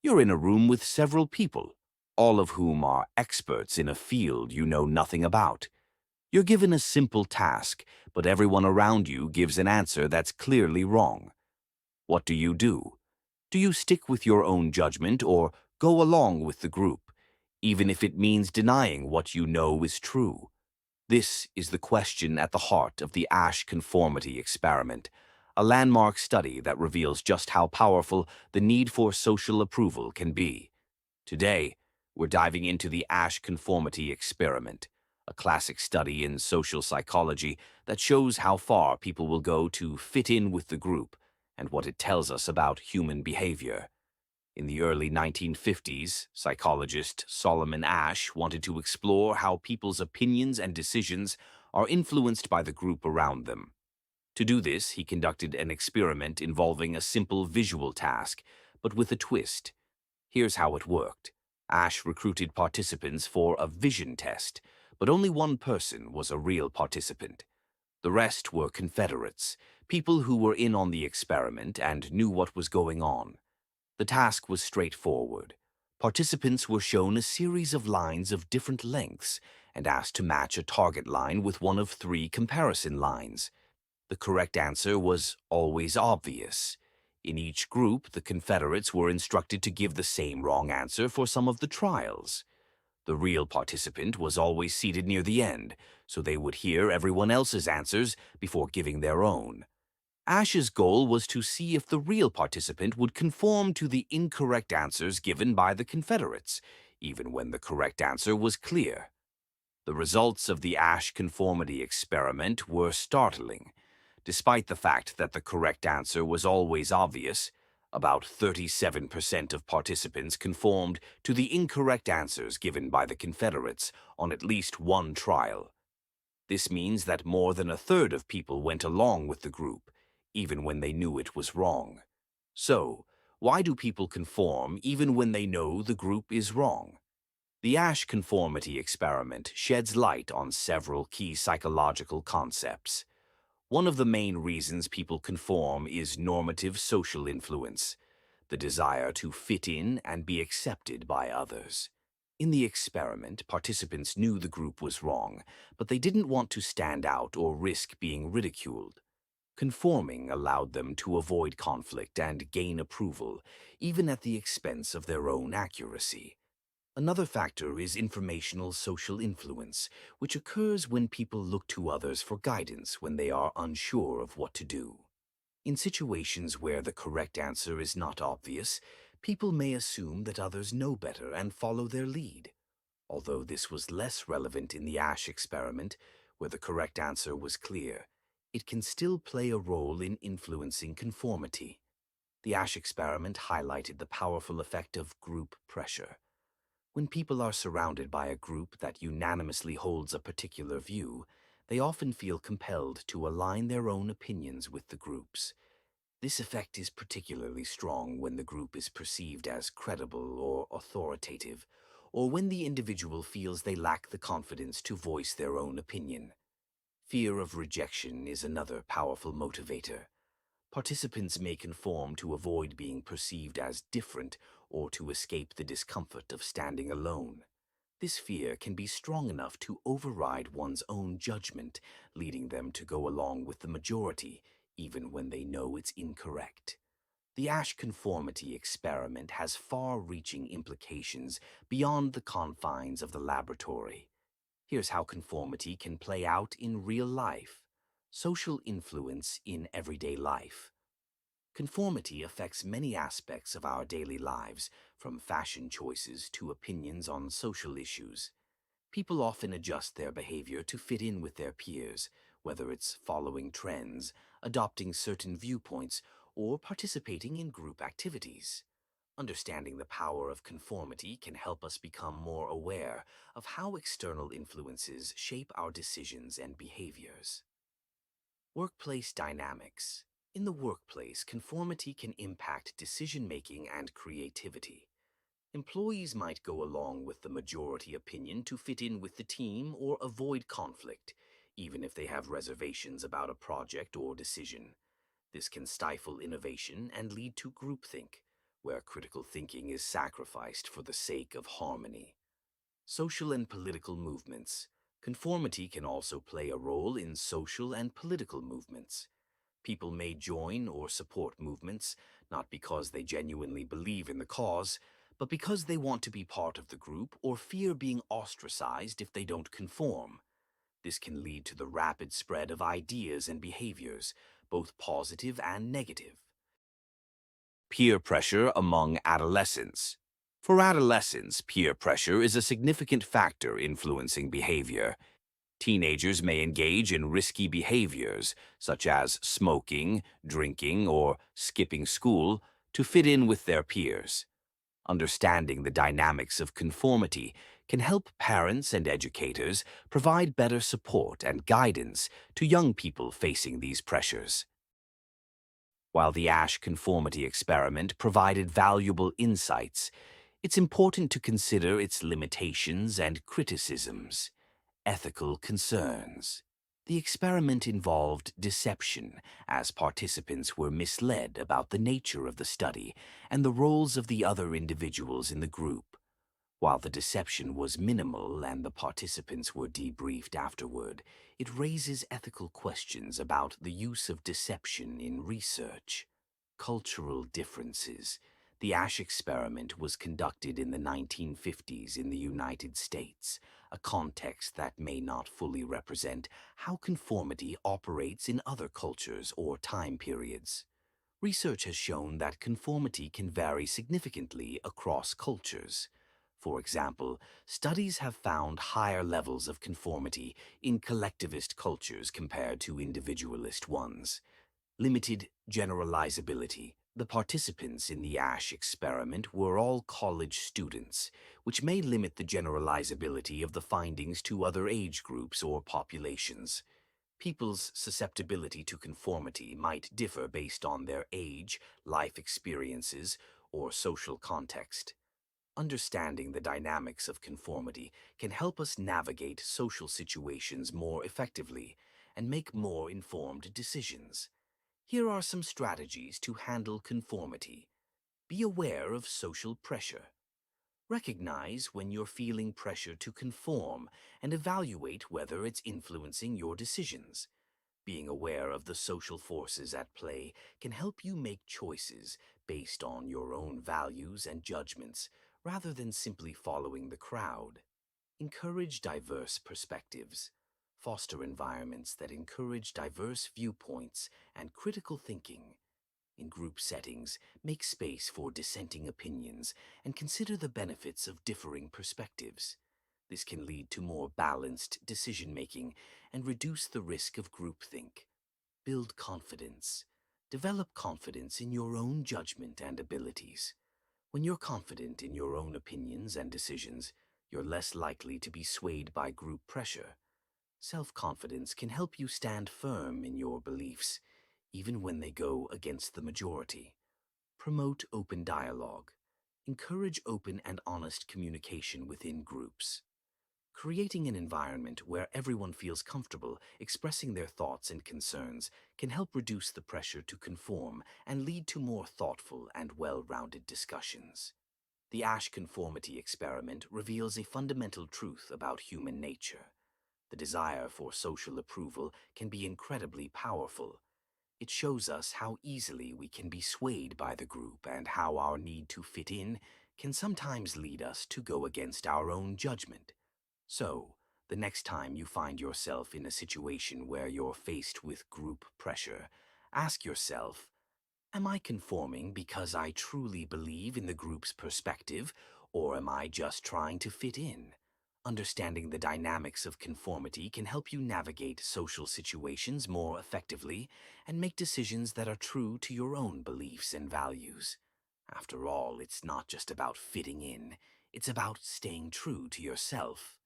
You're in a room with several people, all of whom are experts in a field you know nothing about. You're given a simple task, but everyone around you gives an answer that's clearly wrong. What do you do? Do you stick with your own judgment or go along with the group, even if it means denying what you know is true? This is the question at the heart of the Asch Conformity Experiment, a landmark study that reveals just how powerful the need for social approval can be. Today, we're diving into the Asch Conformity Experiment, a classic study in social psychology that shows how far people will go to fit in with the group and what it tells us about human behavior. In the early 1950s, psychologist Solomon Asch wanted to explore how people's opinions and decisions are influenced by the group around them. To do this, he conducted an experiment involving a simple visual task, but with a twist. Here's how it worked. Asch recruited participants for a vision test, but only one person was a real participant. The rest were Confederates, people who were in on the experiment and knew what was going on. The task was straightforward. Participants were shown a series of lines of different lengths and asked to match a target line with one of three comparison lines. The correct answer was always obvious. In each group, the Confederates were instructed to give the same wrong answer for some of the trials. The real participant was always seated near the end, so they would hear everyone else's answers before giving their own. Ash's goal was to see if the real participant would conform to the incorrect answers given by the Confederates, even when the correct answer was clear. The results of the Asch Conformity Experiment were startling. Despite the fact that the correct answer was always obvious, about 37% of participants conformed to the incorrect answers given by the Confederates on at least one trial. This means that more than a third of people went along with the group, even when they knew it was wrong. So, why do people conform even when they know the group is wrong? The Asch Conformity Experiment sheds light on several key psychological concepts. One of the main reasons people conform is normative social influence, the desire to fit in and be accepted by others. In the experiment, participants knew the group was wrong, but they didn't want to stand out or risk being ridiculed. Conforming allowed them to avoid conflict and gain approval, even at the expense of their own accuracy. Another factor is informational social influence, which occurs when people look to others for guidance when they are unsure of what to do. In situations where the correct answer is not obvious, people may assume that others know better and follow their lead. Although this was less relevant in the Asch experiment, where the correct answer was clear, it can still play a role in influencing conformity. The Asch experiment highlighted the powerful effect of group pressure. When people are surrounded by a group that unanimously holds a particular view, they often feel compelled to align their own opinions with the group's. This effect is particularly strong when the group is perceived as credible or authoritative, or when the individual feels they lack the confidence to voice their own opinion. Fear of rejection is another powerful motivator. Participants may conform to avoid being perceived as different or to escape the discomfort of standing alone. This fear can be strong enough to override one's own judgment, leading them to go along with the majority, even when they know it's incorrect. The Asch Conformity Experiment has far-reaching implications beyond the confines of the laboratory. Here's how conformity can play out in real life. Social influence in everyday life. Conformity affects many aspects of our daily lives, from fashion choices to opinions on social issues. People often adjust their behavior to fit in with their peers, whether it's following trends, adopting certain viewpoints, or participating in group activities. Understanding the power of conformity can help us become more aware of how external influences shape our decisions and behaviors. Workplace dynamics. In the workplace, conformity can impact decision-making and creativity. Employees might go along with the majority opinion to fit in with the team or avoid conflict, even if they have reservations about a project or decision. This can stifle innovation and lead to groupthink, where critical thinking is sacrificed for the sake of harmony. Social and political movements. Conformity can also play a role in social and political movements. People may join or support movements not because they genuinely believe in the cause, but because they want to be part of the group or fear being ostracized if they don't conform. This can lead to the rapid spread of ideas and behaviors, both positive and negative. Peer pressure among adolescents. For adolescents, peer pressure is a significant factor influencing behavior. Teenagers may engage in risky behaviors, such as smoking, drinking, or skipping school, to fit in with their peers. Understanding the dynamics of conformity can help parents and educators provide better support and guidance to young people facing these pressures. While the Asch Conformity Experiment provided valuable insights, it's important to consider its limitations and criticisms. Ethical concerns. The experiment involved deception, as participants were misled about the nature of the study and the roles of the other individuals in the group. While the deception was minimal and the participants were debriefed afterward, it raises ethical questions about the use of deception in research. Cultural differences. The Asch experiment was conducted in the 1950s in the United States, a context that may not fully represent how conformity operates in other cultures or time periods. Research has shown that conformity can vary significantly across cultures. For example, studies have found higher levels of conformity in collectivist cultures compared to individualist ones. Limited generalizability. The participants in the Asch experiment were all college students, which may limit the generalizability of the findings to other age groups or populations. People's susceptibility to conformity might differ based on their age, life experiences, or social context. Understanding the dynamics of conformity can help us navigate social situations more effectively and make more informed decisions. Here are some strategies to handle conformity. Be aware of social pressure. Recognize when you're feeling pressure to conform and evaluate whether it's influencing your decisions. Being aware of the social forces at play can help you make choices based on your own values and judgments rather than simply following the crowd. Encourage diverse perspectives. Foster environments that encourage diverse viewpoints and critical thinking. In group settings, make space for dissenting opinions and consider the benefits of differing perspectives. This can lead to more balanced decision-making and reduce the risk of groupthink. Build confidence. Develop confidence in your own judgment and abilities. When you're confident in your own opinions and decisions, you're less likely to be swayed by group pressure. Self-confidence can help you stand firm in your beliefs, even when they go against the majority. Promote open dialogue. Encourage open and honest communication within groups. Creating an environment where everyone feels comfortable expressing their thoughts and concerns can help reduce the pressure to conform and lead to more thoughtful and well-rounded discussions. The Asch Conformity Experiment reveals a fundamental truth about human nature. The desire for social approval can be incredibly powerful. It shows us how easily we can be swayed by the group and how our need to fit in can sometimes lead us to go against our own judgment. So, the next time you find yourself in a situation where you're faced with group pressure, ask yourself, am I conforming because I truly believe in the group's perspective, or am I just trying to fit in? Understanding the dynamics of conformity can help you navigate social situations more effectively and make decisions that are true to your own beliefs and values. After all, it's not just about fitting in, it's about staying true to yourself.